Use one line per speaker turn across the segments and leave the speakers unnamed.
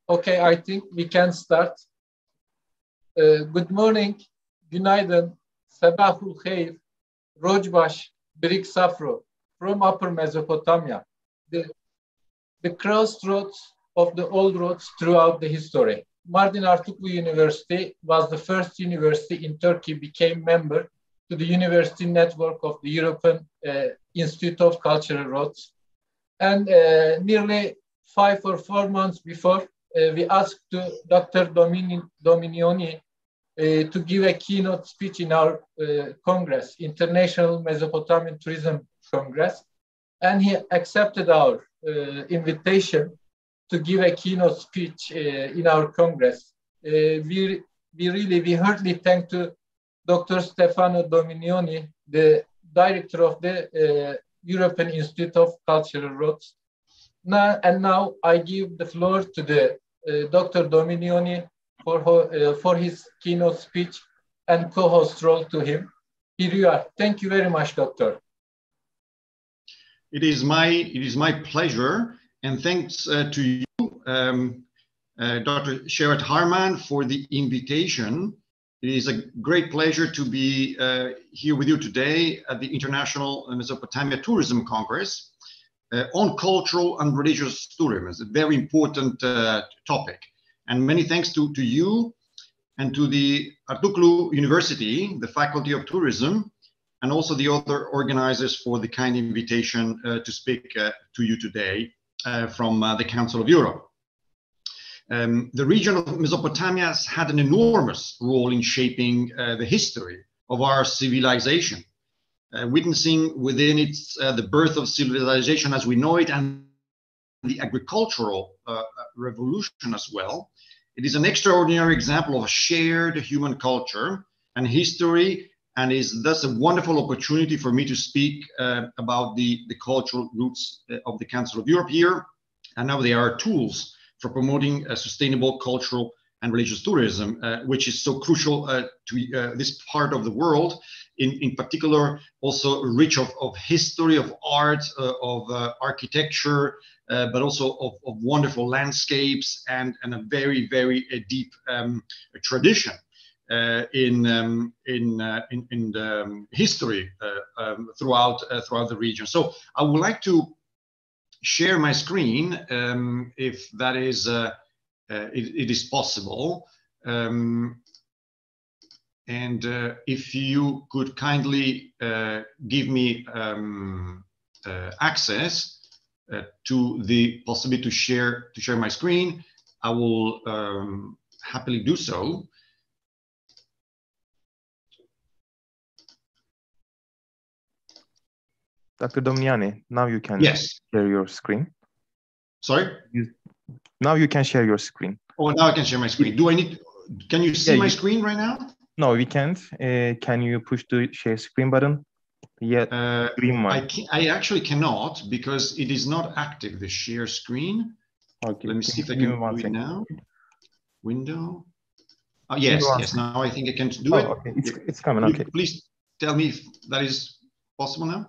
Okay, I think we can start. Good morning, günaydın, sabahul khayr, rojbash, birik safro, from Upper Mesopotamia, the crossroads of the old roads throughout the history. Mardin Artuklu University was the first university in Turkey became member to the university network of the European Institute of Cultural Routes. And nearly 5 or 4 months before, we asked to Dr. Dominioni to give a keynote speech in our Congress, International Mesopotamian Tourism Congress. And he accepted our invitation to give a keynote speech in our Congress. We heartily thank to Dr. Stefano Dominioni, the director of the European Institute of Cultural Routes. Now I give the floor to the Dr. Dominioni for his keynote speech and co-host role to him. Here you are. Thank you very much, Doctor.
It is my pleasure, and thanks to you, Dr. Sherat Harman, for the invitation. It is a great pleasure to be here with you today at the International Mesopotamia Tourism Congress on cultural and religious tourism. It's a very important topic. And many thanks to you and to the Artuklu University, the Faculty of Tourism, and also the other organizers for the kind invitation to speak to you today from the Council of Europe. The region of Mesopotamia has had an enormous role in shaping the history of our civilization, witnessing within its the birth of civilization as we know it and the agricultural revolution as well. It is an extraordinary example of a shared human culture and history, and is thus a wonderful opportunity for me to speak about the cultural roots of the Council of Europe here, and now they are tools for promoting sustainable cultural and religious tourism, which is so crucial to this part of the world, in particular also rich of history, of art, of architecture, but also of wonderful landscapes and a very, very deep tradition in the history throughout the region. So I would like to share my screen, if that is it is possible, and if you could kindly give me access to the possibility to share my screen, I will happily do so.
Dr. Dominiani, now you can share your screen.
Sorry?
Now you can share your screen.
Oh, now I can share my screen. Can you see my screen right now?
No, we can't. Can you push the share screen button? Yeah, green one.
I actually cannot, because it is not active, the share screen.
Okay.
Let me see if I can do it now. Window. Oh, yes, now I think I can do it.
Okay. It's coming, okay.
Please tell me if that is possible now.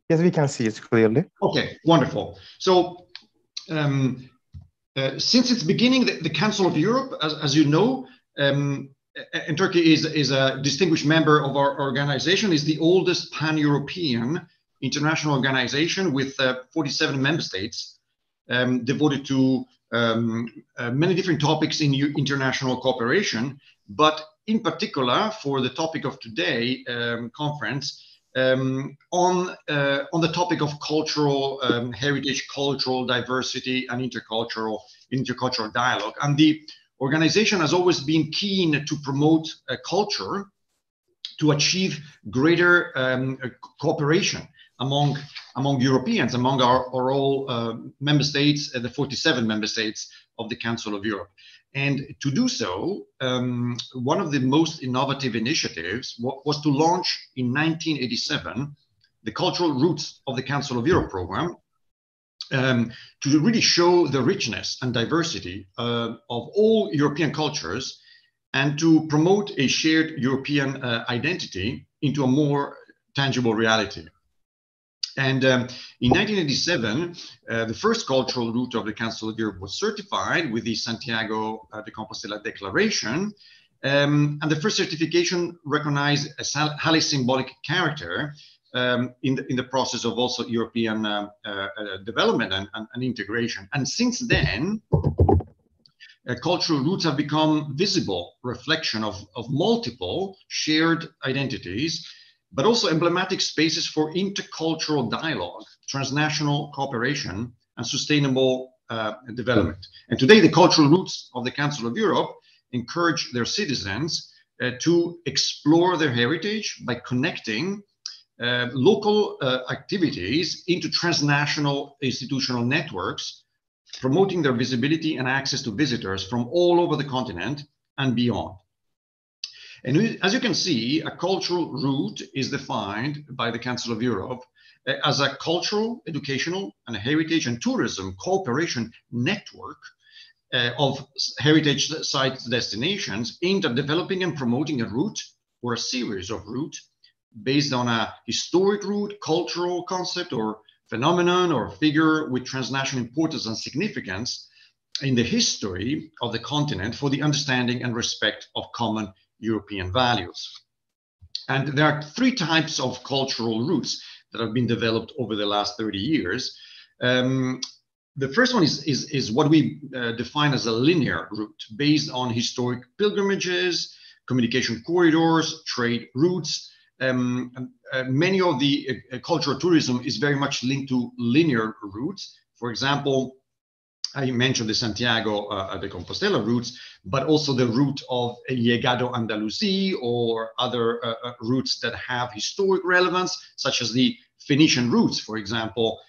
Yes, we can see it clearly.
Okay, wonderful. So since its beginning, the Council of Europe, as you know, and Turkey is a distinguished member of our organization, is the oldest pan-European international organization with 47 member states devoted to many different topics in international cooperation, but in particular for the topic of today conference, on the topic of cultural heritage, cultural diversity, and intercultural dialogue. And the organization has always been keen to promote culture to achieve greater cooperation among Europeans, among our all member states, the 47 member states of the Council of Europe. And to do so, one of the most innovative initiatives was to launch in 1987 the Cultural Roots of the Council of Europe program, to really show the richness and diversity of all European cultures, and to promote a shared European identity into a more tangible reality. And in 1987, the first cultural route of the Council of Europe was certified with the Santiago de Compostela Declaration. And the first certification recognized a highly symbolic character in the process of also European development and integration. And since then, cultural routes have become visible reflection of multiple shared identities, but also emblematic spaces for intercultural dialogue, transnational cooperation, and sustainable development. And today, the cultural routes of the Council of Europe encourage their citizens to explore their heritage by connecting local activities into transnational institutional networks, promoting their visibility and access to visitors from all over the continent and beyond. And as you can see, a cultural route is defined by the Council of Europe as a cultural, educational, and heritage and tourism cooperation network of heritage site destinations aimed at developing and promoting a route or a series of routes based on a historic route, cultural concept, or phenomenon or figure with transnational importance and significance in the history of the continent for the understanding and respect of common European values. And there are three types of cultural routes that have been developed over the last 30 years. The first one is what we define as a linear route based on historic pilgrimages, communication corridors, trade routes. Many of the cultural tourism is very much linked to linear routes. For example, I mentioned the Santiago de Compostela routes, but also the route of Llegado Andalusí or other routes that have historic relevance, such as the Phoenician Roots, for example,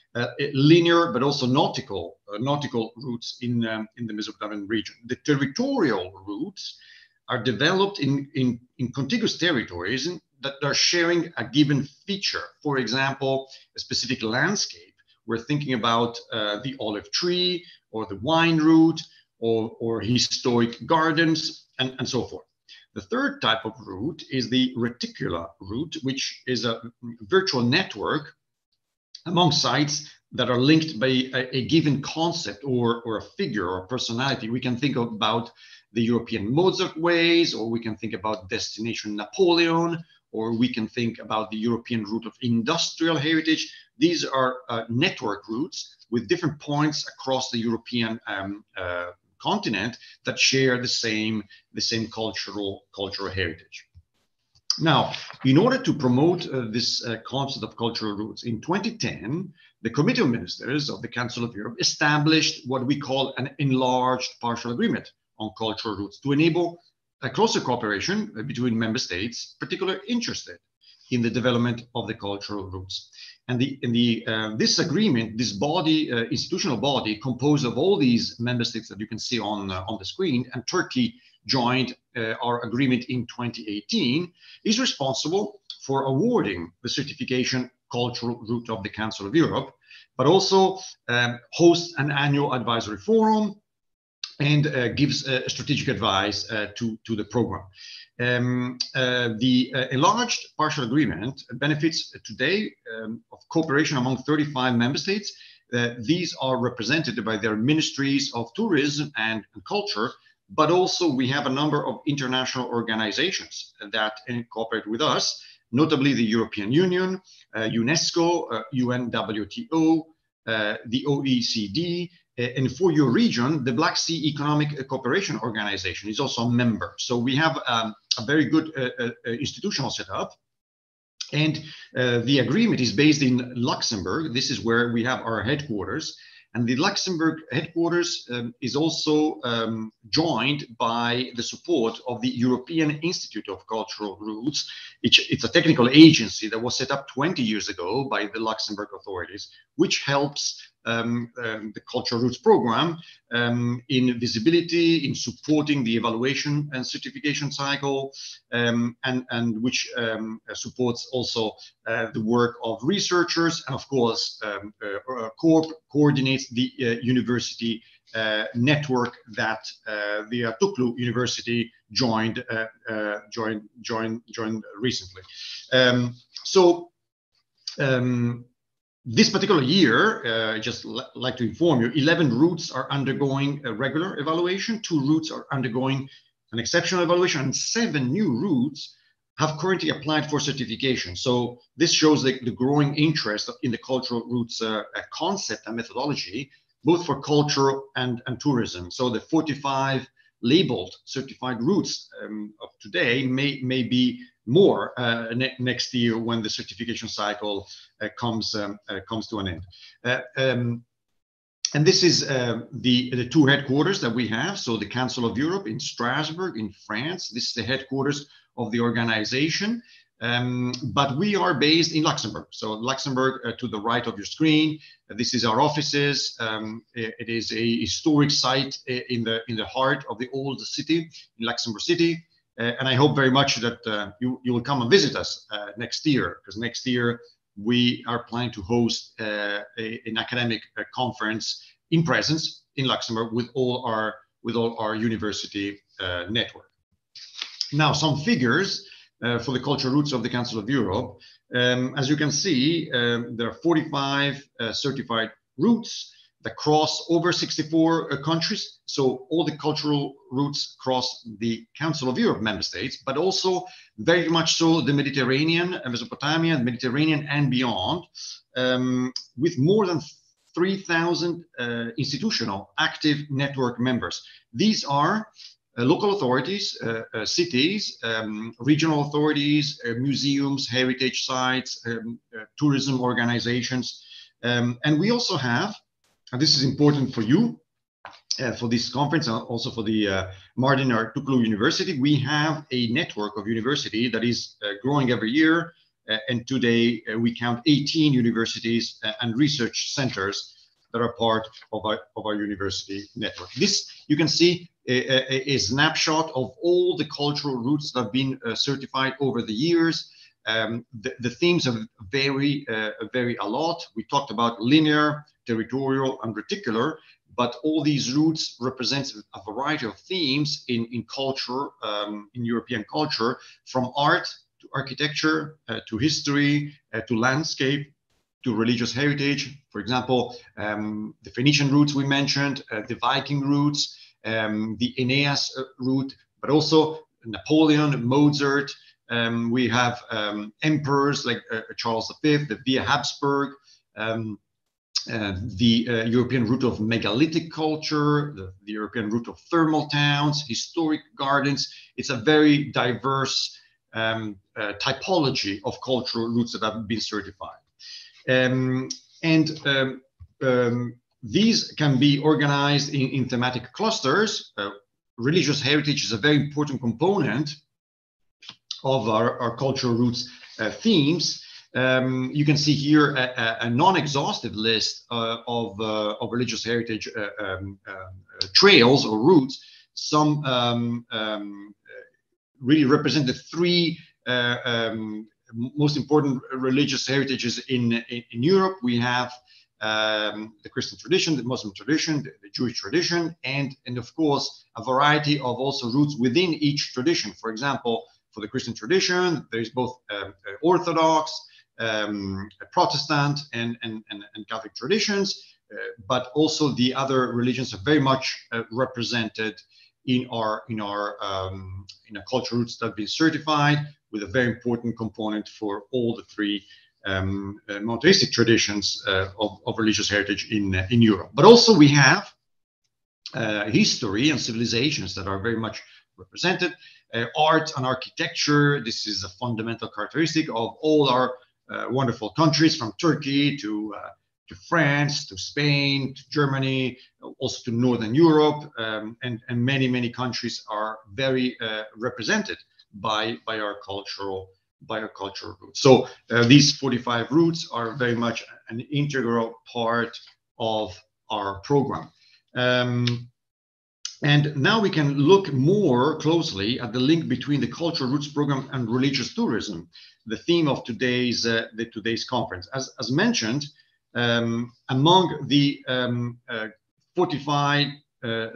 linear but also nautical routes in the Mesopotamian region. The territorial routes are developed in contiguous territories that are sharing a given feature. For example, a specific landscape. We're thinking about the olive tree or the wine route or historic gardens and so forth. The third type of route is the reticular route, which is a virtual network among sites that are linked by a given concept or a figure or personality. We can think about the European Mozart ways, or we can think about Destination Napoleon, or we can think about the European route of industrial heritage. These are network routes with different points across the European continent that share the same cultural heritage. Now, in order to promote this concept of cultural routes, in 2010, the Committee of Ministers of the Council of Europe established what we call an enlarged partial agreement on cultural routes to enable a closer cooperation between member states, particularly interested in the development of the cultural routes. And this agreement, this body, institutional body, composed of all these member states that you can see on the screen, and Turkey joined our agreement in 2018, is responsible for awarding the certification cultural route of the Council of Europe, but also hosts an annual advisory forum and gives strategic advice to the program. The enlarged partial agreement benefits today of cooperation among 35 member states. These are represented by their ministries of tourism and culture, but also we have a number of international organizations that cooperate with us, notably the European Union, UNESCO, UNWTO, the OECD, and for your region, the Black Sea Economic Cooperation Organization is also a member. So we have a very good institutional setup. And the agreement is based in Luxembourg. This is where we have our headquarters. And the Luxembourg headquarters is also joined by the support of the European Institute of Cultural Routes. It's a technical agency that was set up 20 years ago by the Luxembourg authorities, which helps the Cultural Routes program in visibility, in supporting the evaluation and certification cycle, and which supports also the work of researchers, and of course coordinates the university network that the Tuklu University joined recently. This particular year, just like to inform you, 11 routes are undergoing a regular evaluation, 2 routes are undergoing an exceptional evaluation, and 7 new routes have currently applied for certification. So this shows the growing interest in the cultural routes concept and methodology, both for culture and tourism. So the 45 labeled certified routes of today may be more next year when the certification cycle comes to an end. And this is the 2 headquarters that we have. So the Council of Europe in Strasbourg in France. This is the headquarters of the organization. But we are based in Luxembourg. So Luxembourg to the right of your screen. This is our offices. It is a historic site in the heart of the old city, in Luxembourg City. And I hope very much that you will come and visit us next year, because next year we are planning to host an academic conference in presence in Luxembourg with all our university network. Now, some figures for the cultural routes of the Council of Europe. As you can see, there are 45 certified routes that cross over 64 countries. So all the cultural routes cross the Council of Europe member states, but also very much so the Mediterranean, Mesopotamia, the Mediterranean and beyond, with more than 3,000 institutional active network members. These are local authorities, cities, regional authorities, museums, heritage sites, tourism organizations. And we also have, and this is important for you, for this conference, and also for the Mardin Artuklu University, we have a network of university that is growing every year. And today we count 18 universities and research centers that are part of our university network. This, you can see, a snapshot of all the cultural routes that have been certified over the years. The themes vary a lot. We talked about linear, territorial, and reticular, but all these routes represent a variety of themes in culture, in European culture, from art to architecture, to history, to landscape, to religious heritage. For example, the Phoenician routes we mentioned, the Viking routes, the Aeneas route, but also Napoleon, Mozart. We have emperors like Charles V, the Via Habsburg, the European route of megalithic culture, the European route of thermal towns, historic gardens. It's a very diverse typology of cultural routes that have been certified. These can be organized in thematic clusters. Religious heritage is a very important component of our cultural routes themes. You can see here a non-exhaustive list of religious heritage trails or routes. Some really represent the 3 most important religious heritages in Europe. We have the Christian tradition, the Muslim tradition, the Jewish tradition, and of course a variety of also routes within each tradition. For example, for the Christian tradition, there is both Orthodox, Protestant, and Catholic traditions, but also the other religions are very much represented in our cultural routes that have been certified, with a very important component for all the 3 monotheistic traditions of religious heritage in Europe. But also we have history and civilizations that are very much represented. Art and architecture, this is a fundamental characteristic of all our wonderful countries, from Turkey to France, to Spain, to Germany, also to Northern Europe, and many countries are very represented by our cultural routes. So these 45 routes are very much an integral part of our program. And now we can look more closely at the link between the cultural routes program and religious tourism, the theme of today's conference. As mentioned, among the 45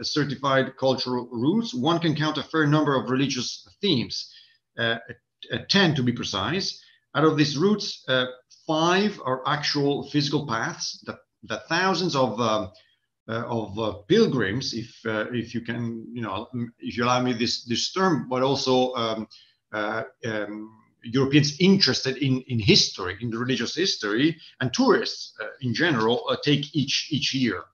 certified cultural routes, one can count a fair number of religious themes, 10 to be precise. Out of these routes, 5 are actual physical paths that thousands of pilgrims, if you can, if you allow me this term, but also Europeans interested in history, in the religious history, and tourists in general take each year.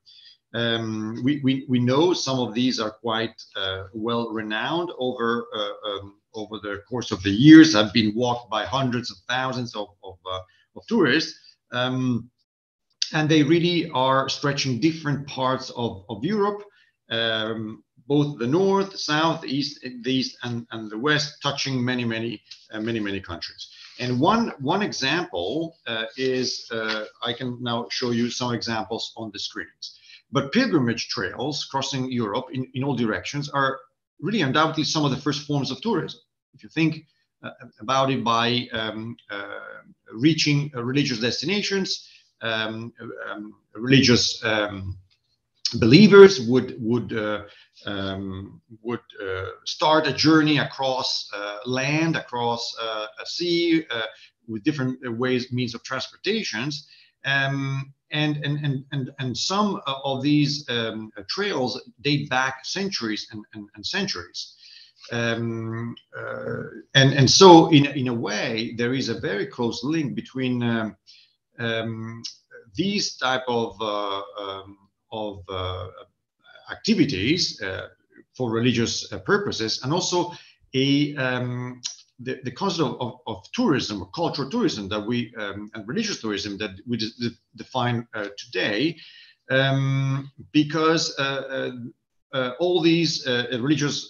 We know some of these are quite well renowned over the course of the years, have been walked by hundreds of thousands of tourists, and they really are stretching different parts of Europe, both the north, the south, the east, and the west, touching many countries. And one example is, I can now show you some examples on the screens. But pilgrimage trails crossing Europe in all directions are really undoubtedly some of the first forms of tourism. If you think about it, by reaching religious destinations, religious believers would start a journey across land, across a sea, with different means of transportations. And some of these trails date back centuries and centuries. And so in a way, there is a very close link between these type of activities for religious purposes, and also the concept of tourism, or cultural tourism, that we and religious tourism that we define today, because all these religious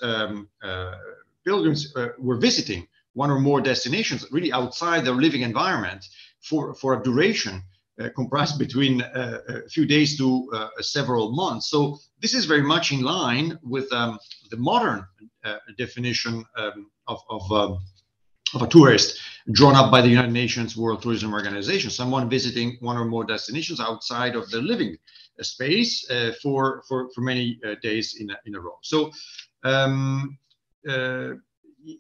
pilgrims were visiting one or more destinations really outside their living environment for a duration comprised between a few days to several months. So this is very much in line with the modern definition of a tourist drawn up by the United Nations World Tourism Organization, someone visiting one or more destinations outside of their living space for many days in a row. So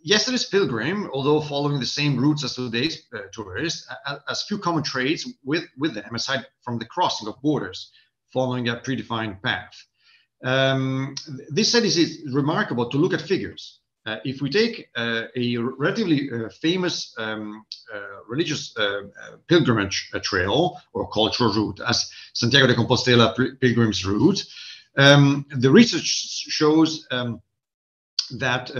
yesterday's pilgrim, although following the same routes as today's tourists, has few common traits with them, aside from the crossing of borders following a predefined path. This said, is remarkable to look at figures. If we take a relatively famous religious pilgrimage trail or cultural route, as Santiago de Compostela Pilgrim's Route, the research shows that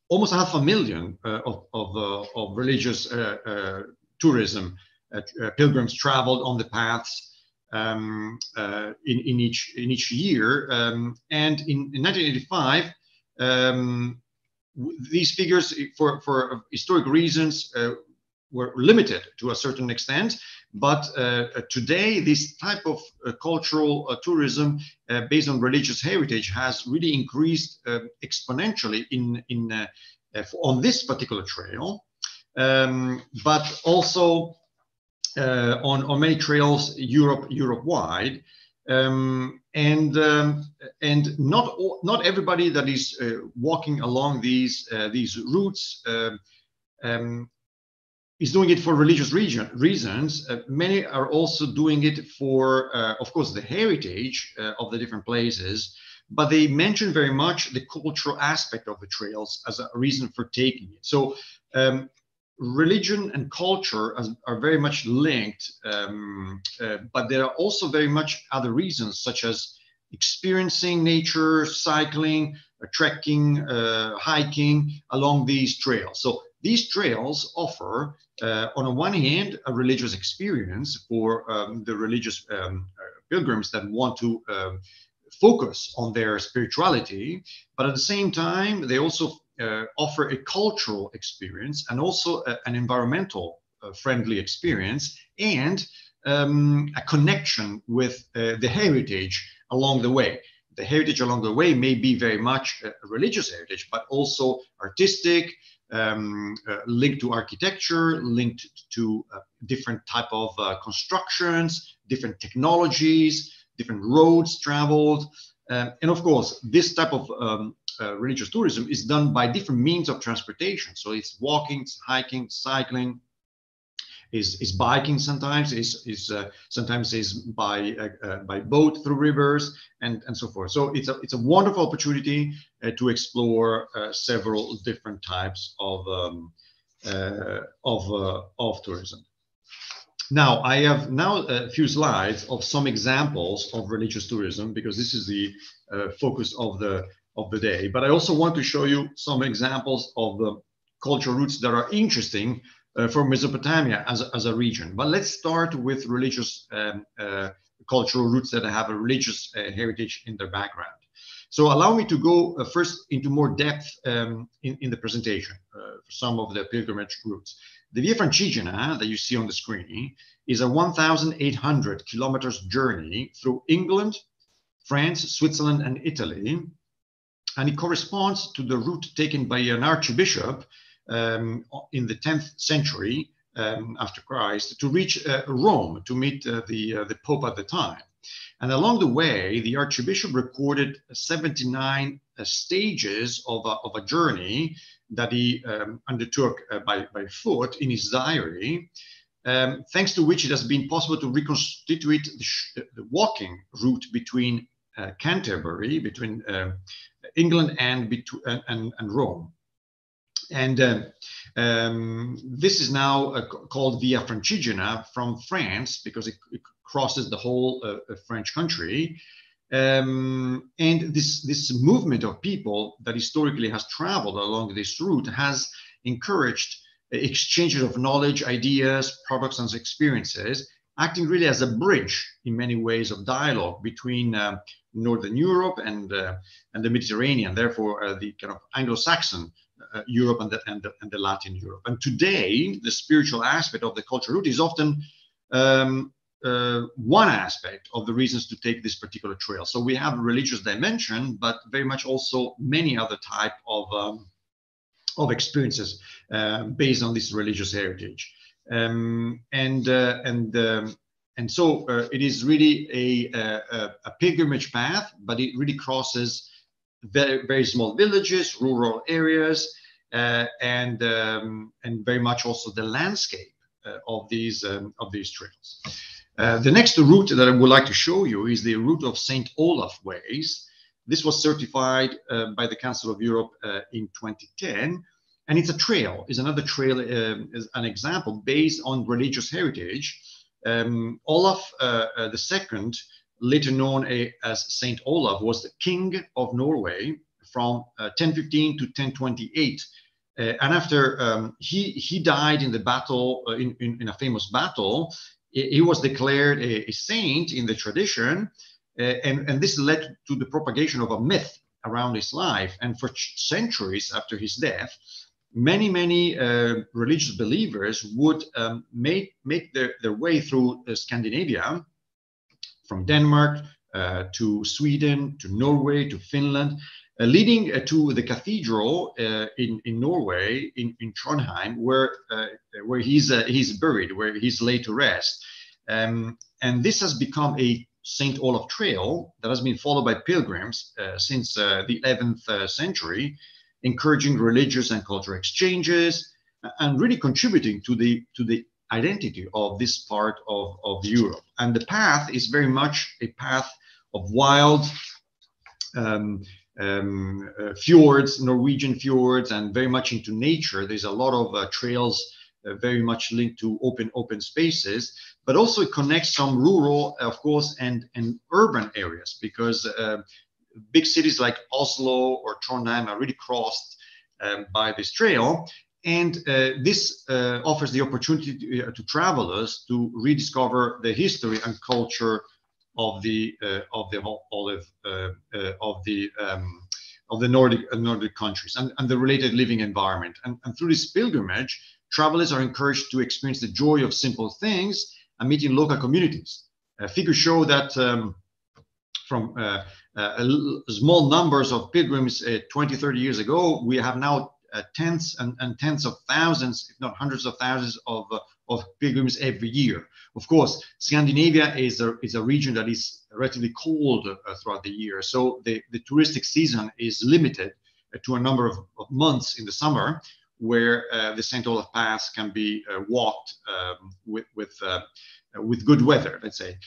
almost 500,000 of religious tourism pilgrims traveled on the paths in each year, and in 1985. These figures, for historic reasons, were limited to a certain extent, but today this type of cultural tourism based on religious heritage has really increased exponentially on this particular trail, but also on many trails Europe-wide. And not everybody that is walking along these routes is doing it for religious reasons. Many are also doing it for, of course, the heritage of the different places, but they mention very much the cultural aspect of the trails as a reason for taking it. So religion and culture are very much linked, but there are also very much other reasons, such as experiencing nature, cycling, trekking, hiking along these trails. So these trails offer, on the one hand, a religious experience for the religious pilgrims that want to focus on their spirituality, but at the same time, they also offer a cultural experience and also an environmental friendly experience, and a connection with the heritage along the way. The heritage along the way may be very much a religious heritage, but also artistic, linked to architecture, linked to different type of constructions, different technologies, different roads traveled. And of course, this type of religious tourism is done by different means of transportation. So it's walking, it's hiking, cycling. is biking, sometimes sometimes is by boat through rivers and so forth. So it's a wonderful opportunity to explore several different types of tourism. Now, I have a few slides of some examples of religious tourism, because this is the focus of the day. But I also want to show you some examples of the cultural routes that are interesting for Mesopotamia as a region. But let's start with religious cultural routes that have a religious heritage in their background. So allow me to go first into more depth in the presentation for some of the pilgrimage routes. The Via Francigena that you see on the screen is a 1,800 kilometers journey through England, France, Switzerland, and Italy. And it corresponds to the route taken by an archbishop in the 10th century after Christ to reach Rome to meet the Pope at the time. And along the way, the archbishop recorded 79 stages of a journey that he undertook by foot in his diary, thanks to which it has been possible to reconstitute the walking route between Canterbury, between England and Rome. And this is now called Via Francigena from France, because it crosses the whole French country. And this movement of people that historically has traveled along this route has encouraged exchanges of knowledge, ideas, products, and experiences, acting really as a bridge in many ways of dialogue between Northern Europe and the Mediterranean, therefore the kind of Anglo-Saxon Europe and the Latin Europe. And today, the spiritual aspect of the cultural route is often one aspect of the reasons to take this particular trail. So we have a religious dimension, but very much also many other type of experiences based on this religious heritage. And so it is really a pilgrimage path, but it really crosses very, very small villages, rural areas, and very much also the landscape of these trails. The next route that I would like to show you is the route of St. Olaf Ways. This was certified by the Council of Europe in 2010, and it's a trail. Is another trail, is an example based on religious heritage. Olaf II, later known as Saint Olaf, was the King of Norway from 1015 to 1028. And after he died in the battle, in a famous battle, he was declared a saint in the tradition, and this led to the propagation of a myth around his life. And for centuries after his death, many religious believers would make their way through Scandinavia, from Denmark to Sweden, to Norway, to Finland, leading to the cathedral in Norway, in Trondheim, where he's buried, where he's laid to rest. And this has become a St. Olaf trail that has been followed by pilgrims since the 11th century, encouraging religious and cultural exchanges, and really contributing to the identity of this part of Europe. And the path is very much a path of wild fjords, Norwegian fjords, and very much into nature. There's a lot of trails very much linked to open spaces, but also it connects some rural, of course, and urban areas, because big cities like Oslo or Trondheim are really crossed by this trail. And this offers the opportunity to travelers to rediscover the history and culture of the Nordic countries and the related living environment. And through this pilgrimage, travelers are encouraged to experience the joy of simple things and meeting local communities. Figures show that from small numbers of pilgrims 20, 30 years ago, we have now tens and tens of thousands, if not hundreds of thousands of pilgrims every year. Of course, Scandinavia is a region that is relatively cold throughout the year. So the touristic season is limited to a number of months in the summer, where the St. Olaf Pass can be walked with good weather, let's say.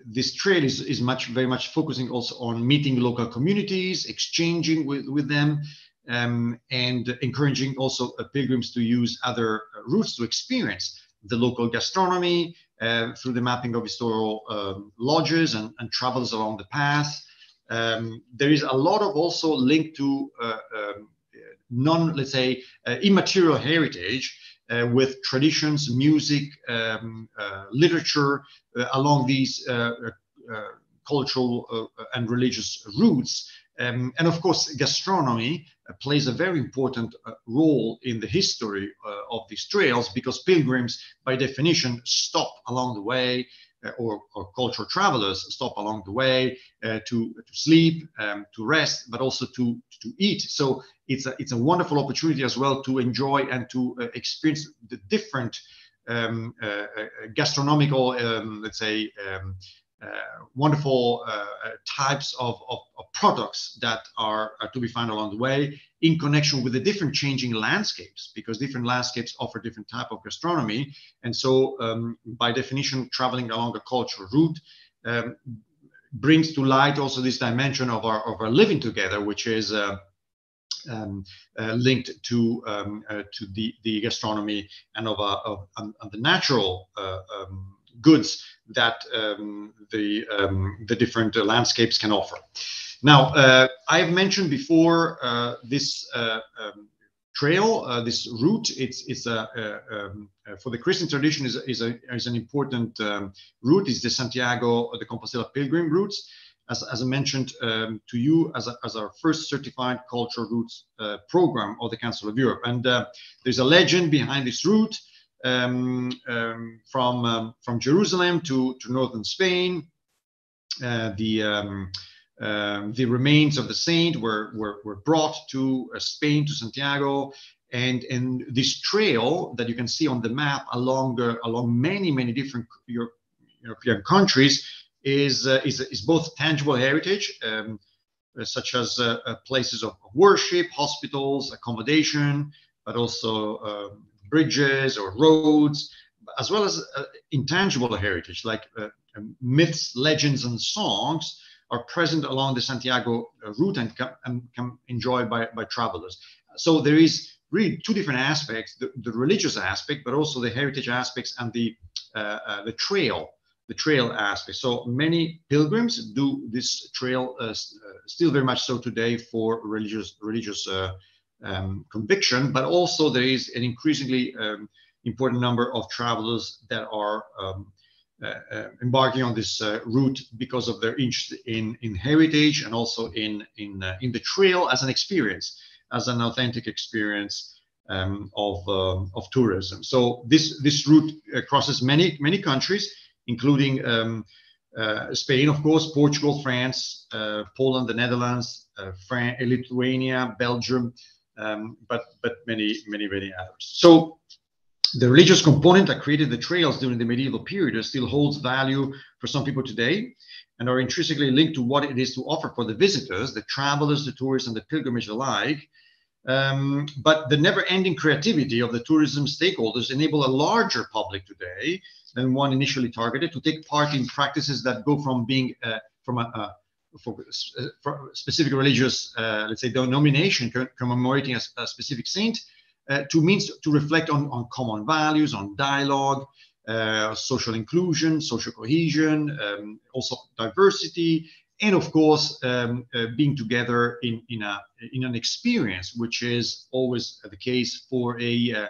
This trail is very much focusing also on meeting local communities, exchanging with them, and encouraging also pilgrims to use other routes to experience the local gastronomy through the mapping of historical lodges and travels along the path. There is a lot of also linked to let's say, immaterial heritage with traditions, music, literature along these cultural and religious routes. And of course, gastronomy plays a very important role in the history of these trails, because pilgrims, by definition, stop along the way, or cultural travelers stop along the way to sleep, to rest, but also to eat. So it's a wonderful opportunity as well to enjoy and to experience the different gastronomical, let's say, wonderful types of products that are to be found along the way, in connection with the different changing landscapes, because different landscapes offer different type of gastronomy. And so by definition, traveling along a cultural route brings to light also this dimension of our living together, which is linked to the gastronomy and of the natural goods that the different landscapes can offer. Now, I've mentioned before this trail, this route. It's for the Christian tradition is an important route. Is the Santiago de Compostela pilgrim routes, as I mentioned to you, as our first certified cultural routes program of the Council of Europe. And there's a legend behind this route. From Jerusalem to northern Spain, the remains of the saint were brought to Spain, to Santiago, and this trail that you can see on the map along many different European countries is both tangible heritage, such as places of worship, hospitals, accommodation, but also bridges or roads, as well as intangible heritage like myths, legends, and songs are present along the Santiago route and can enjoyed by travelers. So there is really two different aspects: the religious aspect, but also the heritage aspects and the trail aspect. So many pilgrims do this trail still very much so today for religious conviction, but also there is an increasingly important number of travelers that are embarking on this route because of their interest in heritage, and also in the trail as an experience, as an authentic experience of tourism. So this route crosses many countries, including Spain, of course, Portugal, France, Poland, the Netherlands, Lithuania, Belgium, but many others. So the religious component that created the trails during the medieval period still holds value for some people today, and are intrinsically linked to what it is to offer for the visitors, the travelers, the tourists, and the pilgrimage alike. But the never-ending creativity of the tourism stakeholders enable a larger public today than one initially targeted to take part in practices that go from being for specific religious, let's say, denomination commemorating a specific saint, to means to reflect on common values, on dialogue, social inclusion, social cohesion, also diversity, and of course being together in an experience, which is always the case for a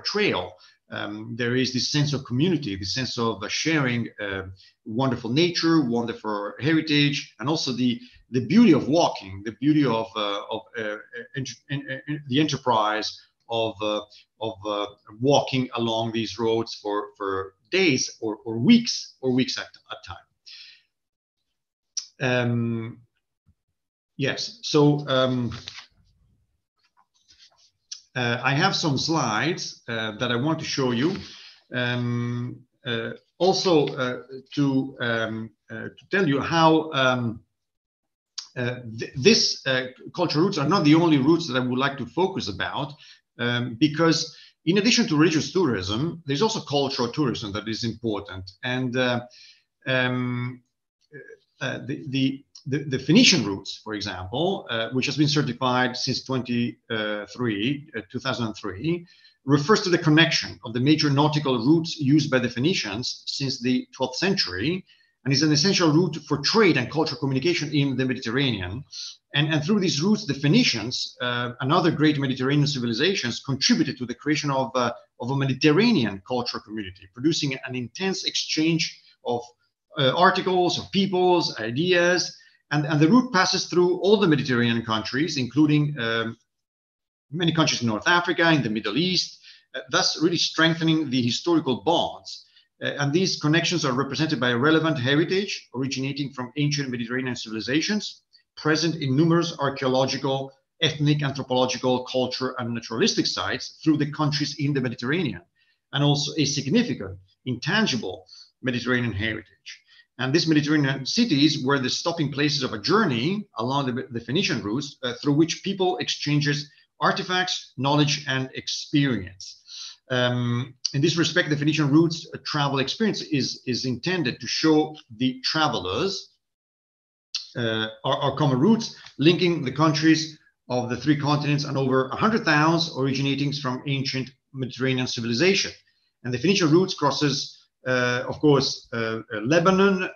trail. There is this sense of community, this sense of sharing wonderful nature, wonderful heritage, and also the beauty of walking, the beauty of the enterprise of walking along these roads for days or weeks at a time. Yes, so I have some slides that I want to show you. Also to tell you how These cultural routes are not the only routes that I would like to focus about, because in addition to religious tourism, there's also cultural tourism that is important. And the Phoenician routes, for example, which has been certified since 2003, refers to the connection of the major nautical routes used by the Phoenicians since the 12th century, and is an essential route for trade and cultural communication in the Mediterranean. And through these routes, the Phoenicians and other great Mediterranean civilizations contributed to the creation of a Mediterranean cultural community, producing an intense exchange of articles, of peoples, ideas. And the route passes through all the Mediterranean countries, including many countries in North Africa, in the Middle East, thus really strengthening the historical bonds. And these connections are represented by a relevant heritage originating from ancient Mediterranean civilizations, present in numerous archaeological, ethnic, anthropological, culture, and naturalistic sites through the countries in the Mediterranean, and also a significant, intangible Mediterranean heritage. And these Mediterranean cities were the stopping places of a journey along the Phoenician routes through which people exchanges artifacts, knowledge, and experience. In this respect, the Phoenician routes travel experience is intended to show the travelers our common routes linking the countries of the three continents and over 100 towns originating from ancient Mediterranean civilization. And the Phoenician routes crosses, of course, Lebanon,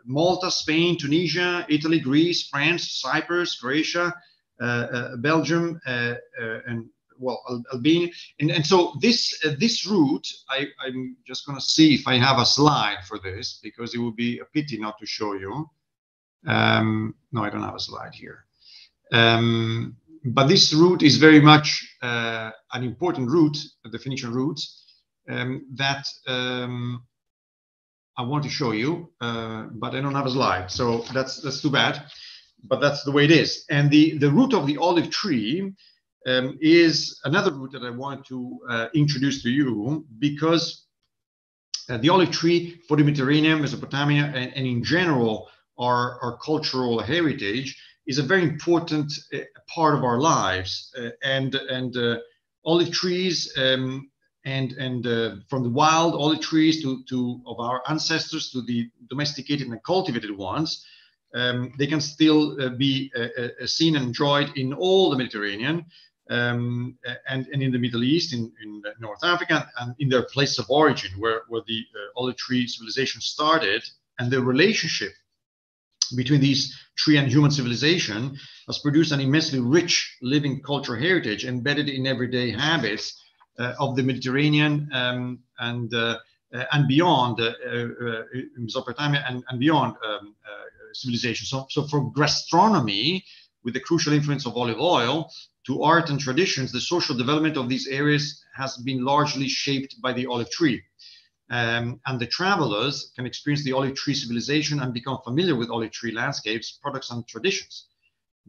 Malta, Spain, Tunisia, Italy, Greece, France, Cyprus, Croatia, Belgium, and well, Albania. And so this route, I'm just going to see if I have a slide for this, because it would be a pity not to show you. No, I don't have a slide here. But this route is very much an important route, the Phoenician routes, that I want to show you, but I don't have a slide. So that's too bad, but that's the way it is. And the route of the olive tree is another route that I want to introduce to you, because the olive tree for the Mediterranean, Mesopotamia, and in general, our cultural heritage is a very important part of our lives. And olive trees and from the wild olive trees of our ancestors to the domesticated and cultivated ones, they can still be seen and enjoyed in all the Mediterranean and in the Middle East, in North Africa, and in their place of origin, where the olive tree civilization started. And the relationship between these tree and human civilization has produced an immensely rich living cultural heritage embedded in everyday habits of the Mediterranean and beyond Mesopotamia and beyond civilization. So from gastronomy, with the crucial influence of olive oil, to art and traditions, the social development of these areas has been largely shaped by the olive tree. And the travelers can experience the olive tree civilization and become familiar with olive tree landscapes, products, and traditions.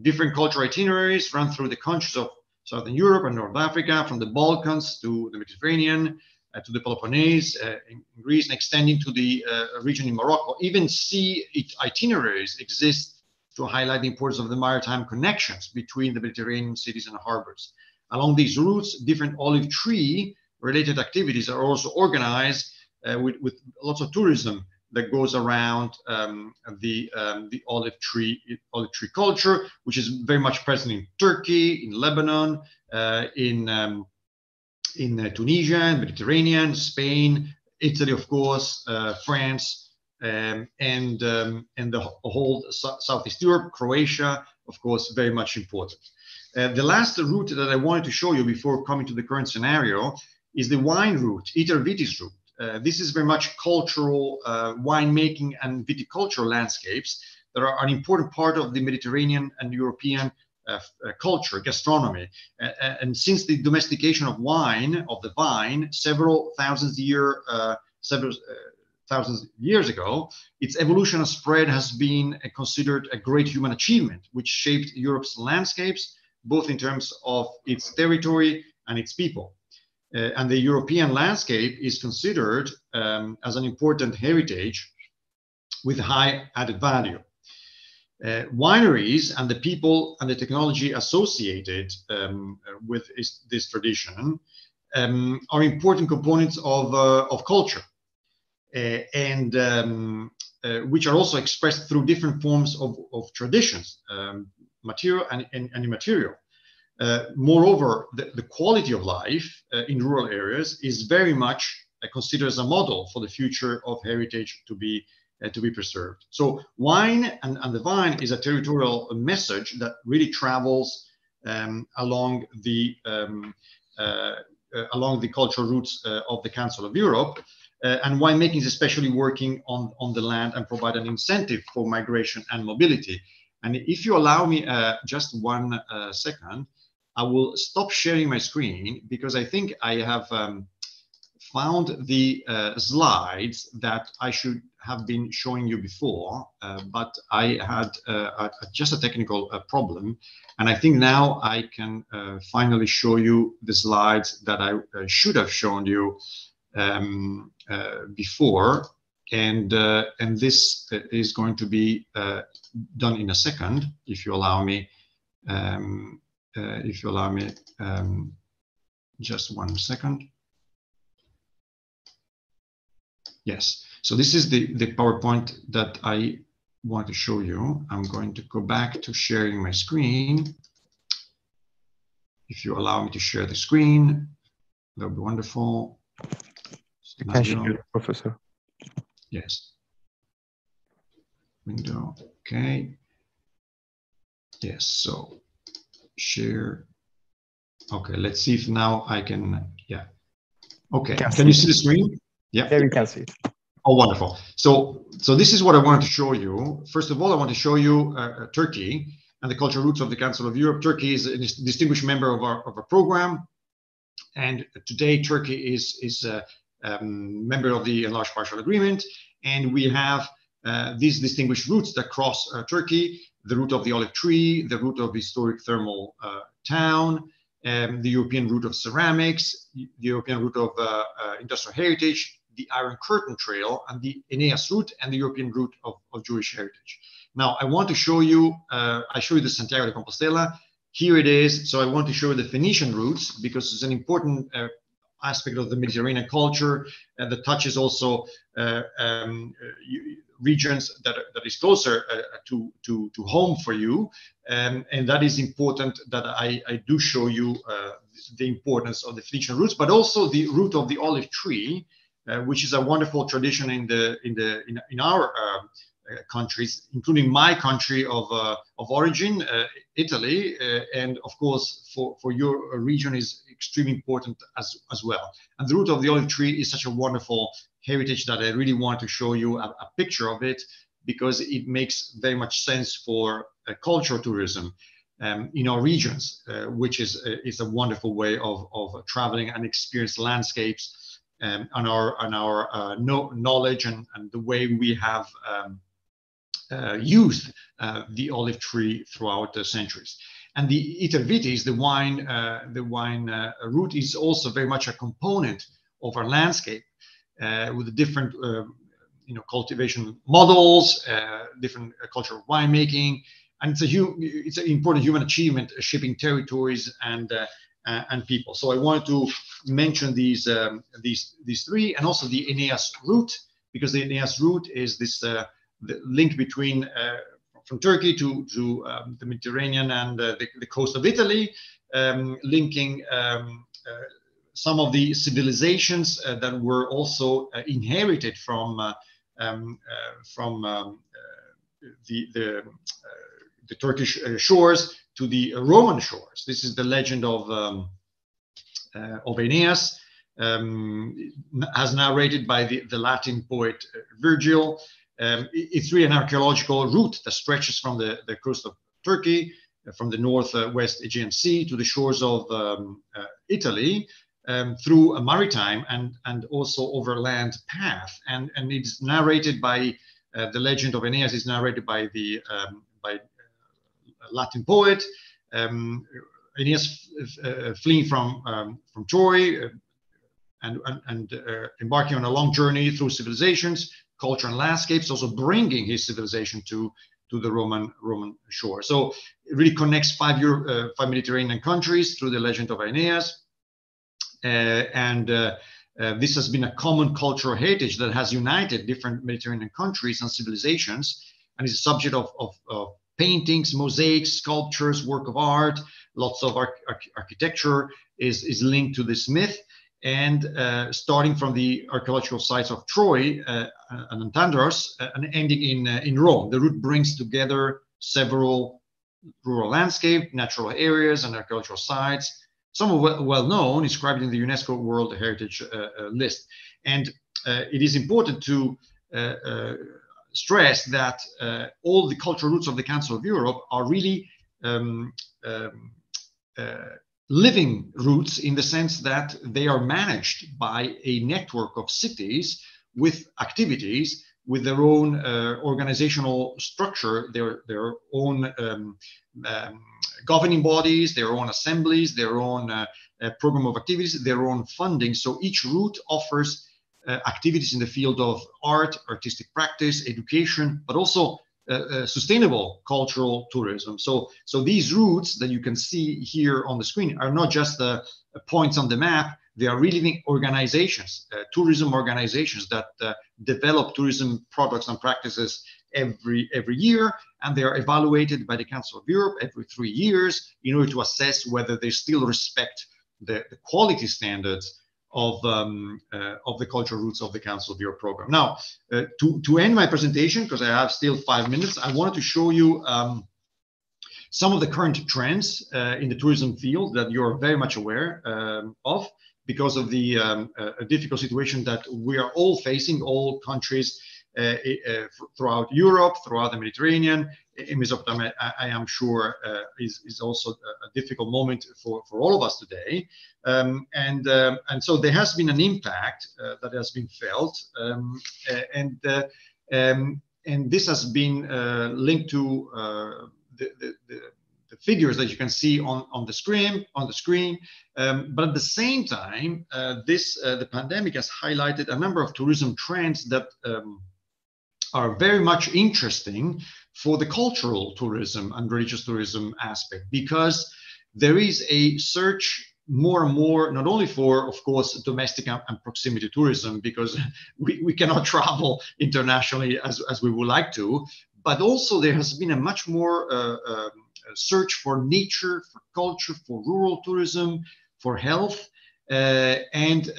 Different cultural itineraries run through the countries of Southern Europe and North Africa, from the Balkans to the Mediterranean, to the Peloponnese in Greece, and extending to the region in Morocco. Even sea itineraries exist to highlight the importance of the maritime connections between the Mediterranean cities and harbors. Along these routes, different olive tree related activities are also organized with lots of tourism that goes around the olive tree culture, which is very much present in Turkey, in Lebanon, in Tunisia, in Mediterranean, Spain, Italy, of course, France, and the whole Southeast Europe, Croatia, of course, very much important. The last route that I wanted to show you before coming to the current scenario is the wine route, Iter Vitis route. This is very much cultural winemaking and viticultural landscapes that are an important part of the Mediterranean and European culture, gastronomy. And since the domestication of wine, of the vine, several thousand years ago, its evolution and spread has been considered a great human achievement, which shaped Europe's landscapes, both in terms of its territory and its people. And the European landscape is considered as an important heritage with high added value. Wineries and the people and the technology associated with this tradition are important components of culture, and which are also expressed through different forms of traditions, material and immaterial. Moreover, the quality of life in rural areas is very much considered as a model for the future of heritage to be preserved. So wine and the vine is a territorial message that really travels along the cultural roots of the Council of Europe. And winemaking is especially working on the land and provide an incentive for migration and mobility. And if you allow me just 1 second, I will stop sharing my screen because I think I have found the slides that I should have been showing you before, but I had just a technical problem. And I think now I can finally show you the slides that I should have shown you before. And this is going to be done in a second, if you allow me. Just 1 second. Yes, so this is the PowerPoint that I want to show you. I'm going to go back to sharing my screen. If you allow me to share the screen, that would be wonderful.
You can share, Professor.
Yes. Window, okay. Yes, so share. Okay, let's see if now I can, yeah. Okay, can you see the screen? Yeah,
we can see it.
Oh, wonderful. So this is what I wanted to show you. First of all, I want to show you Turkey and the cultural roots of the Council of Europe. Turkey is a distinguished member of our program. And today, Turkey is a member of the Enlarged Partial Agreement. And we have these distinguished routes that cross Turkey: the route of the olive tree, the route of historic thermal town, the European route of ceramics, the European route of industrial heritage, the Iron Curtain Trail, and the Aeneas route, and the European route of Jewish heritage. Now, I want to show you, I show you the Santiago de Compostela. Here it is. So I want to show you the Phoenician roots because it's an important aspect of the Mediterranean culture that touches also regions that is closer to home for you. And that is important that I do show you the importance of the Phoenician roots, but also the route of the olive tree, which is a wonderful tradition in our countries, including my country of origin, Italy, and of course for your region is extremely important as well. And the route of the olive tree is such a wonderful heritage that I really want to show you a picture of it because it makes very much sense for cultural tourism in our regions, which is a wonderful way of traveling and experience landscapes on our knowledge and the way we have used the olive tree throughout the centuries. And the Itervitis, the wine route, is also very much a component of our landscape with the different cultivation models, different cultural winemaking, and it's an important human achievement, shaping territories and people. So I wanted to mention these three, and also the Aeneas route, because the Aeneas route is this the link between from Turkey to the Mediterranean and the coast of Italy, linking some of the civilizations that were also inherited from the Turkish shores to the Roman shores. This is the legend of Aeneas, as narrated by the Latin poet Virgil. It's really an archaeological route that stretches from the coast of Turkey, from the northwest Aegean Sea to the shores of Italy, through a maritime and also overland path. And it's narrated by the legend of Aeneas is narrated by the Latin poet. Aeneas fleeing from Troy and embarking on a long journey through civilizations, culture and landscapes, also bringing his civilization to the Roman shore. So it really connects five Mediterranean countries through the legend of Aeneas. This has been a common cultural heritage that has united different Mediterranean countries and civilizations, and is a subject of paintings, mosaics, sculptures, work of art. Lots of architecture is linked to this myth. And starting from the archaeological sites of Troy and Antandros, and ending in Rome. The route brings together several rural landscape, natural areas, and archaeological sites. Some are well known, inscribed in the UNESCO World Heritage list. And it is important to stress that all the cultural routes of the Council of Europe are really living routes, in the sense that they are managed by a network of cities with activities, with their own organizational structure, their own governing bodies, their own assemblies, their own program of activities, their own funding. So each route offers activities in the field of art, artistic practice, education, but also sustainable cultural tourism. So these routes that you can see here on the screen are not just the points on the map. They are really living organizations, tourism organizations that develop tourism products and practices every year, and they are evaluated by the Council of Europe every 3 years in order to assess whether they still respect the quality standards of the cultural routes of the Council of Europe program. Now, to end my presentation, because I have still 5 minutes, I wanted to show you some of the current trends in the tourism field that you're very much aware of, because of the difficult situation that we are all facing, all countries throughout Europe, throughout the Mediterranean. In Mesopotamia, I am sure is also a difficult moment for all of us today. And so there has been an impact that has been felt, and this has been linked to the figures that you can see on the screen. But at the same time, the pandemic has highlighted a number of tourism trends that are very much interesting for the cultural tourism and religious tourism aspect, because there is a search more and more, not only for, of course, domestic and proximity tourism, because we cannot travel internationally as we would like to, but also there has been a much more search for nature, for culture, for rural tourism, for health, and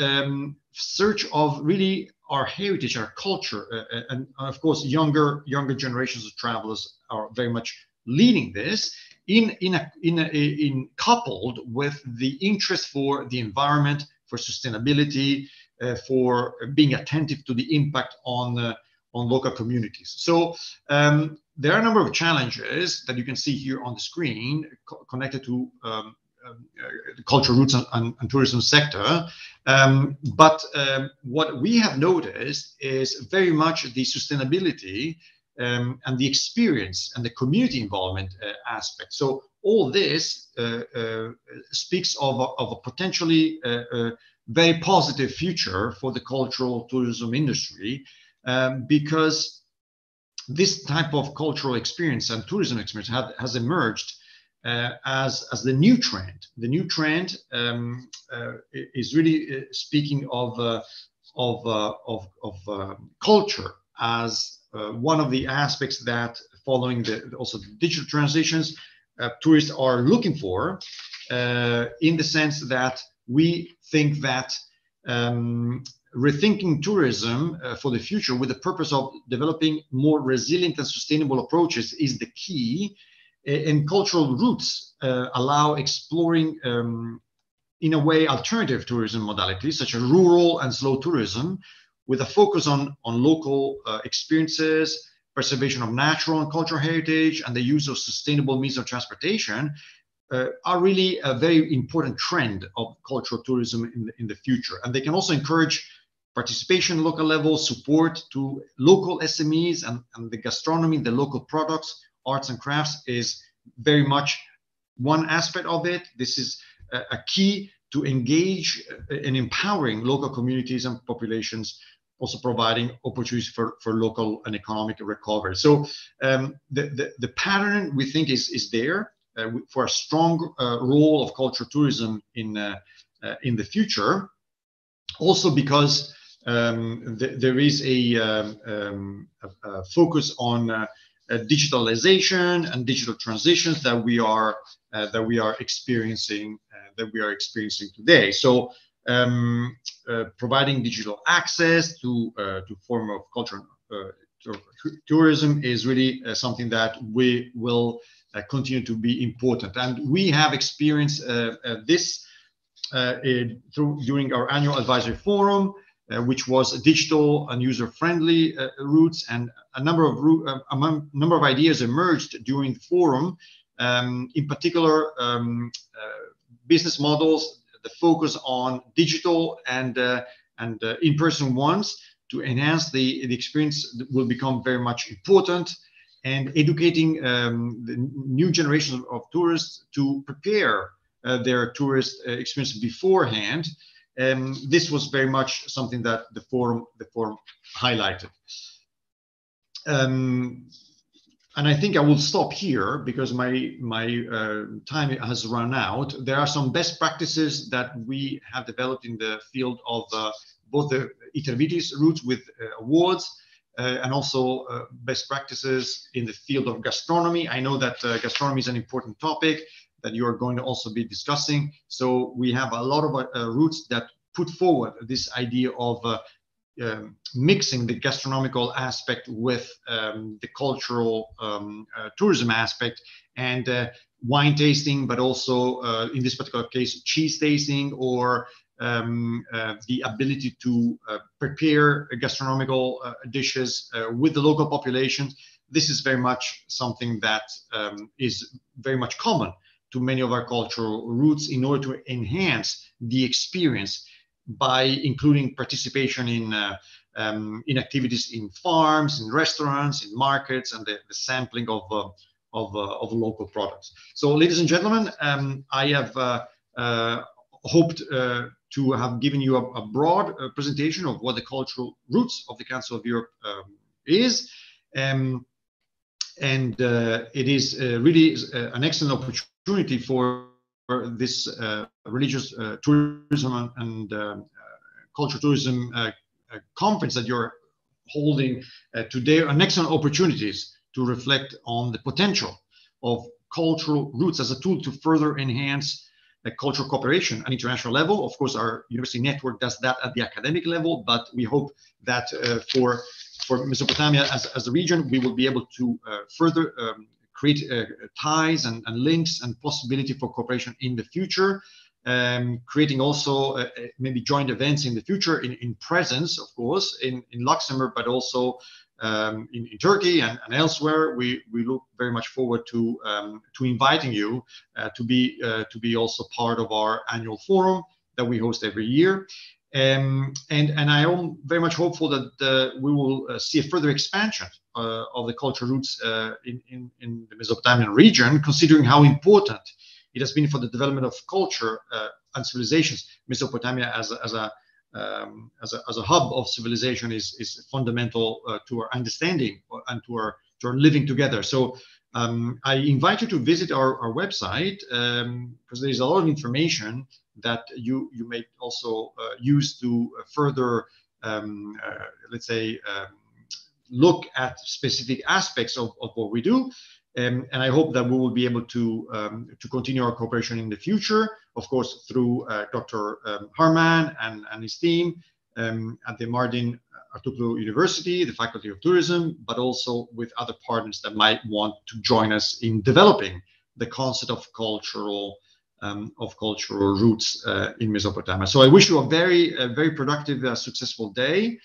search of really our heritage, our culture, and of course younger generations of travelers are very much leading this in coupled with the interest for the environment, for sustainability, for being attentive to the impact on local communities. So there are a number of challenges that you can see here on the screen connected to the cultural roots and tourism sector. But what we have noticed is very much the sustainability and the experience and the community involvement aspect. So all this speaks of a potentially very positive future for the cultural tourism industry, because this type of cultural experience and tourism experience has emerged as the new trend. The new trend is really speaking of culture as one of the aspects that, following also the digital transitions, tourists are looking for, in the sense that we think that rethinking tourism for the future with the purpose of developing more resilient and sustainable approaches is the key. And cultural routes allow exploring, in a way, alternative tourism modalities, such as rural and slow tourism, with a focus on local experiences, preservation of natural and cultural heritage, and the use of sustainable means of transportation, are really a very important trend of cultural tourism in the future. And they can also encourage participation at local level, support to local SMEs, and the gastronomy, the local products, arts and crafts is very much one aspect of it. This is a key to engage in empowering local communities and populations also providing opportunities for local and economic recovery. So the pattern we think is there for a strong role of cultural tourism in the future. Also because there is a focus on digitalization and digital transitions that we are experiencing today. So providing digital access to form of cultural tourism is really something that we will continue to be important, and we have experienced this during our annual advisory forum, which was digital and user-friendly routes, and a number of ideas emerged during the forum. In particular, business models, the focus on digital and in-person ones to enhance the experience will become very much important, and educating the new generations of tourists to prepare their tourist experience beforehand. This was very much something that the forum highlighted. And I think I will stop here because my time has run out. There are some best practices that we have developed in the field of both the Itervitis routes with awards and also best practices in the field of gastronomy. I know that gastronomy is an important topic that you are going to also be discussing. So we have a lot of routes that put forward this idea of mixing the gastronomical aspect with the cultural tourism aspect, and wine tasting, but also in this particular case, cheese tasting, or the ability to prepare gastronomical dishes with the local population. This is very much something that is very much common to many of our cultural routes in order to enhance the experience by including participation in activities in farms, in restaurants, in markets, and the sampling of local products. So, ladies and gentlemen, I have hoped to have given you a broad presentation of what the cultural roots of the Council of Europe is. And it is really an excellent opportunity for this religious tourism and cultural tourism conference that you're holding today, an excellent opportunities to reflect on the potential of cultural routes as a tool to further enhance cultural cooperation at international level. Of course, our university network does that at the academic level, but we hope that for Mesopotamia as a region, we will be able to further create ties and links and possibility for cooperation in the future, creating also maybe joint events in the future in presence, of course, in Luxembourg, but also in Turkey and elsewhere. We look very much forward to inviting you to be also part of our annual forum that we host every year. And I am very much hopeful that we will see a further expansion of the cultural roots in the Mesopotamian region, considering how important it has been for the development of culture and civilizations. Mesopotamia as a hub of civilization is fundamental to our understanding and to our living together. So I invite you to visit our website because there is a lot of information that you may also use to further, let's say, look at specific aspects of what we do. And I hope that we will be able to continue our cooperation in the future, of course, through Dr. Harman and his team at the Mardin Artuklu University, the Faculty of Tourism, but also with other partners that might want to join us in developing the concept of cultural roots in Mesopotamia. So I wish you a very productive, successful day,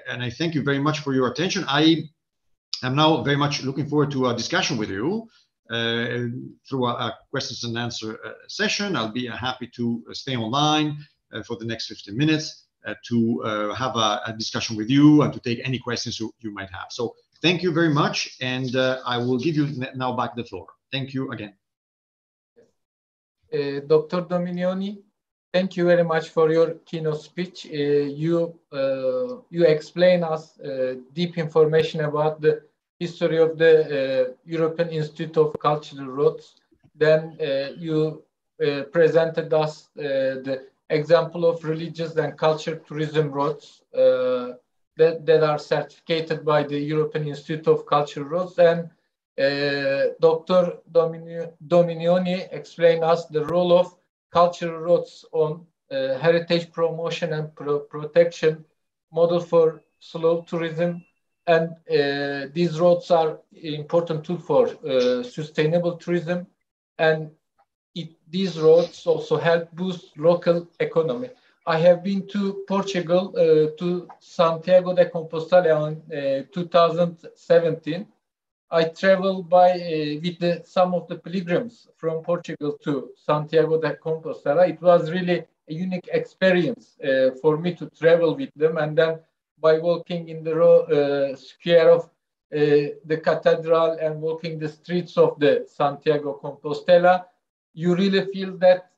and I thank you very much for your attention. I'm now very much looking forward to a discussion with you through a questions and answer session. I'll be happy to stay online for the next 15 minutes to have a discussion with you and to take any questions you might have. So thank you very much, and I will give you now back the floor. Thank you again.
Dr. Dominioni, Thank you very much for your keynote speech. You explain us deep information about the history of the European Institute of Cultural Routes. Then you presented us the example of religious and cultural tourism routes that are certificated by the European Institute of Cultural Routes. And Dr. Dominioni explained us the role of cultural routes on heritage promotion and protection, model for slow tourism, and these routes are important tool for sustainable tourism, and these routes also help boost local economy. I have been to Portugal, to Santiago de Compostela in 2017. I traveled with some of the pilgrims from Portugal to Santiago de Compostela. It was really a unique experience for me to travel with them. And then by walking in the square of the cathedral and walking the streets of the Santiago Compostela, you really feel that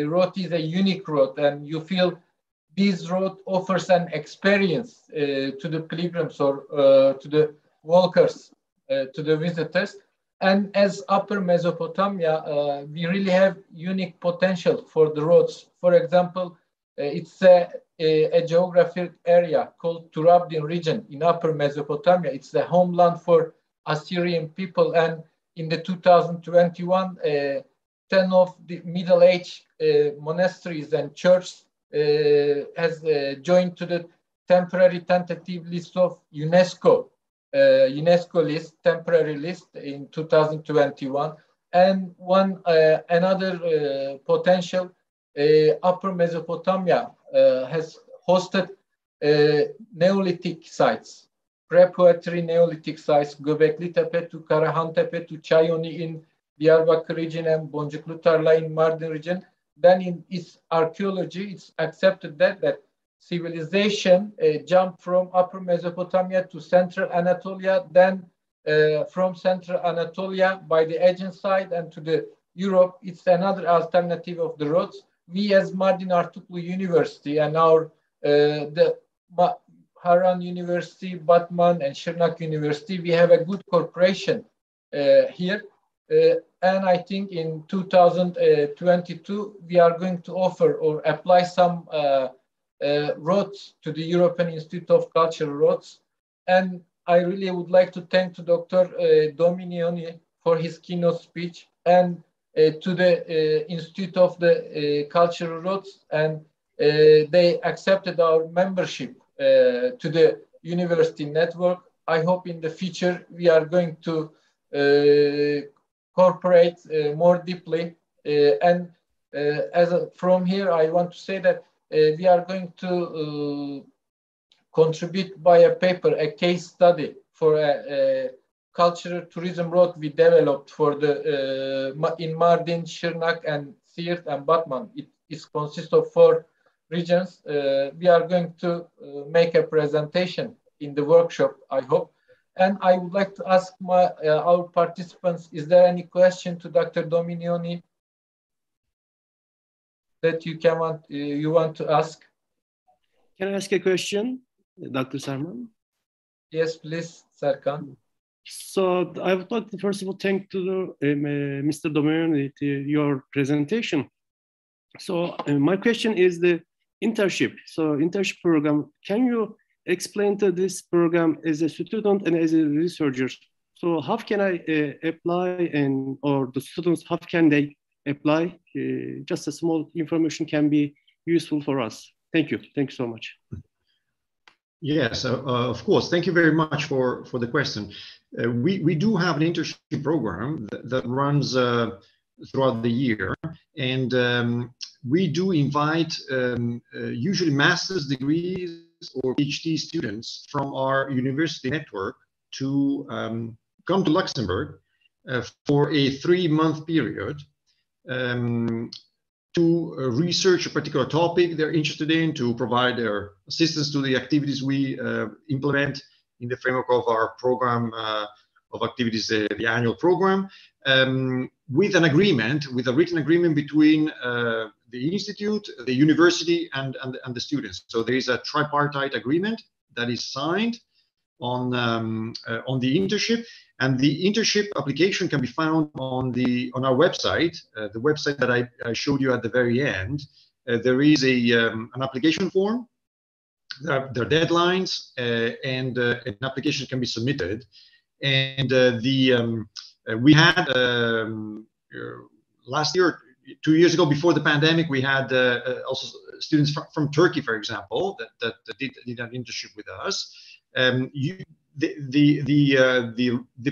road is a unique road, and you feel this road offers an experience to the pilgrims or to the walkers, to the visitors. And as Upper Mesopotamia, we really have unique potential for the roads. For example, it's a geographic area called Turabdin region in Upper Mesopotamia. It's the homeland for Assyrian people. And in the 2021, 10 of the Middle Age monasteries and churches has joined to the temporary tentative list of UNESCO list, temporary list in 2021. And another potential, Upper Mesopotamia has hosted Neolithic sites, preparatory Neolithic sites, Göbekli Tepe to Karahan Tepe to Çayoni in Diyarbakır region and Boncuklu Tarla in Mardin region. Then in its archaeology, it's accepted that civilization jumped from Upper Mesopotamia to Central Anatolia, then from Central Anatolia by the Aegean side and to the Europe. It's another alternative of the roads. We as Mardin Artuklu University and our the Haran University, Batman and Şırnak University, we have a good cooperation here. And I think in 2022, we are going to offer or apply some roads to the European Institute of Cultural Roads. And I really would like to thank to Dr. Dominioni for his keynote speech, and to the Institute of the Cultural Roads, and they accepted our membership to the university network. I hope in the future we are going to cooperate more deeply. And from here, I want to say that we are going to contribute by a paper, a case study for a cultural tourism road we developed for the in Mardin, Şırnak, and Siirt and Batman. It consists of 4 regions. We are going to make a presentation in the workshop, I hope. And I would like to ask our participants, is there any question to Dr. Dominioni that you want to ask?
Can I ask a question, Dr. Sarman?
Yes, please, Serkan.
So I would like to first of all thank to Mr. Dominioni to your presentation. So my question is the internship. So internship program, can you explain to this program as a student and as a researcher? So how can I apply, and or the students, how can they apply? Just a small information can be useful for us. Thank you. Thank you so much.
Yes, of course. Thank you very much for the question. We do have an internship program that runs throughout the year, and we do invite usually master's degrees or PhD students from our university network to come to Luxembourg for a 3-month period to research a particular topic they're interested in, to provide their assistance to the activities we implement in the framework of our program of activities, the annual program, with an agreement, with a written agreement between the institute, the university, and the students. So there is a tripartite agreement that is signed on the internship, and the internship application can be found on our website, the website that I showed you at the very end. There is an application form. There are deadlines, and an application can be submitted. And we had last year, 2 years ago, before the pandemic, we had also students from Turkey, for example, that did an internship with us. The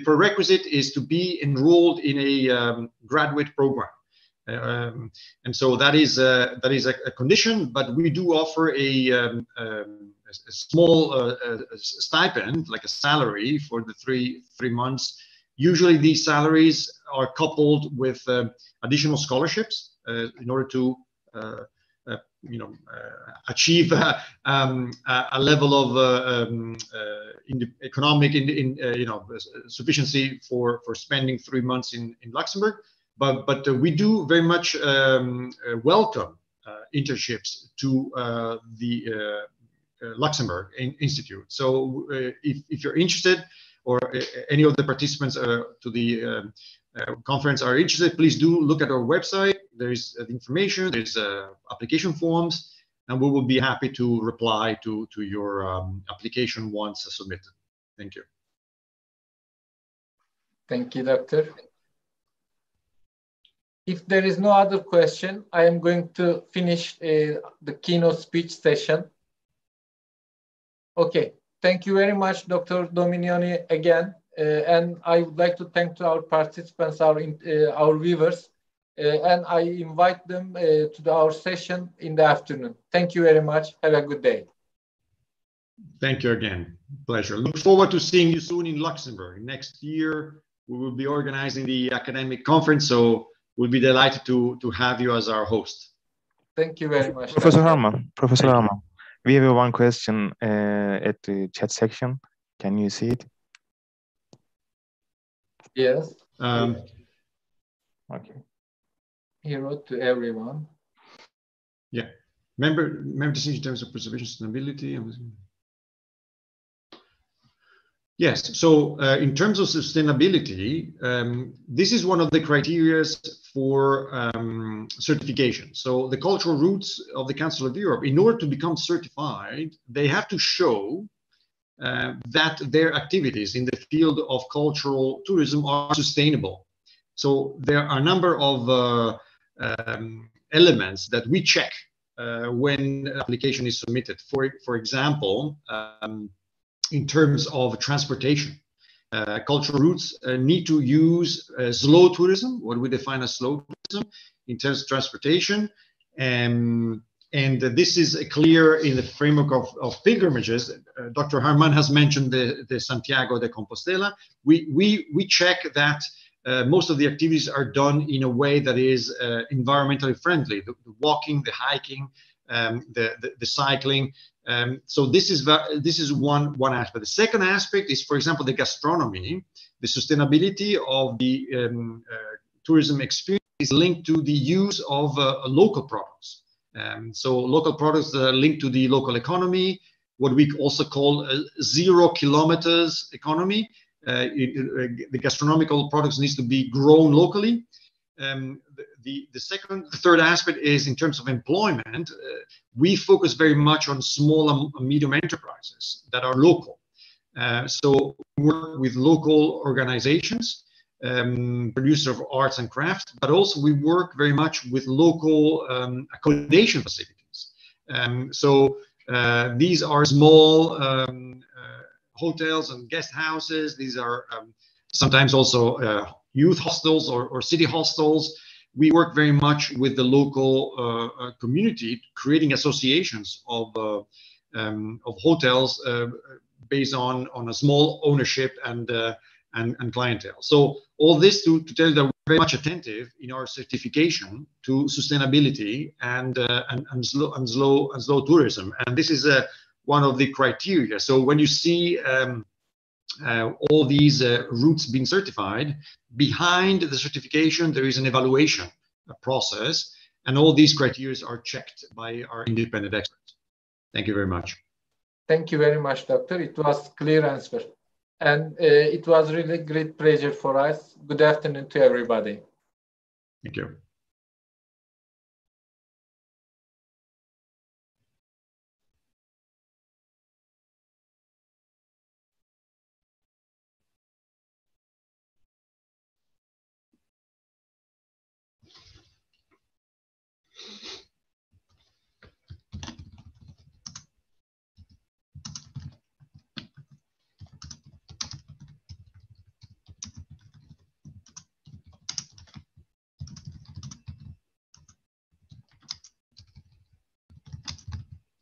prerequisite is to be enrolled in a graduate program. And so that is a condition, but we do offer a small stipend, like a salary, for the three months. Usually these salaries are coupled with additional scholarships in order to achieve a level of economic sufficiency for spending 3 months in Luxembourg. But we do very much welcome internships to the Luxembourg Institute. So if you're interested, or any of the participants to the conference are interested, please do look at our website. There's the information, there's application forms, and we will be happy to reply to your application once submitted. Thank you.
Thank you, Doctor. If there is no other question, I am going to finish the keynote speech session. Okay, thank you very much, Dr. Dominioni, again. And I would like to thank to our participants, our viewers, and I invite them to our session in the afternoon. Thank you very much. Have a good day.
Thank you again. Pleasure. Look forward to seeing you soon in Luxembourg. Next year, we will be organizing the academic conference, so we'll be delighted to have you as our host.
Thank you very much.
Professor Harman, we have one question at the chat section. Can you see it?
Yes.
Okay.
Hero to everyone.
Yeah. Member decision in terms of preservation sustainability. Yes. So in terms of sustainability, this is one of the criteria for certification. So the cultural roots of the Council of Europe, in order to become certified, they have to show that their activities in the field of cultural tourism are sustainable. So there are a number of elements that we check when an application is submitted. For example, in terms of transportation, cultural routes need to use slow tourism, what we define as slow tourism, in terms of transportation. And this is clear in the framework of pilgrimages. Dr. Harman has mentioned the Santiago de Compostela. We check that most of the activities are done in a way that is environmentally friendly, the walking, the hiking, the cycling. So this is one aspect. The second aspect is, for example, the gastronomy. The sustainability of the tourism experience is linked to the use of local products. So local products linked to the local economy, what we also call 0 kilometers economy. The gastronomical products needs to be grown locally. The third aspect is in terms of employment. We focus very much on small and medium enterprises that are local. So we work with local organizations, producer of arts and crafts, but also we work very much with local accommodation facilities. So these are small hotels and guest houses. These are sometimes also youth hostels or city hostels. We work very much with the local community, creating associations of hotels based on a small ownership and clientele. So all this to tell you that we're very much attentive in our certification to sustainability and slow tourism. And this is one of the criteria. So when you see all these routes being certified, behind the certification there is an evaluation process, And all these criteria are checked by our independent experts. Thank you very much.
Thank you very much, Doctor. It was clear answer. And it was really great pleasure for us. Good afternoon to everybody.
Thank you.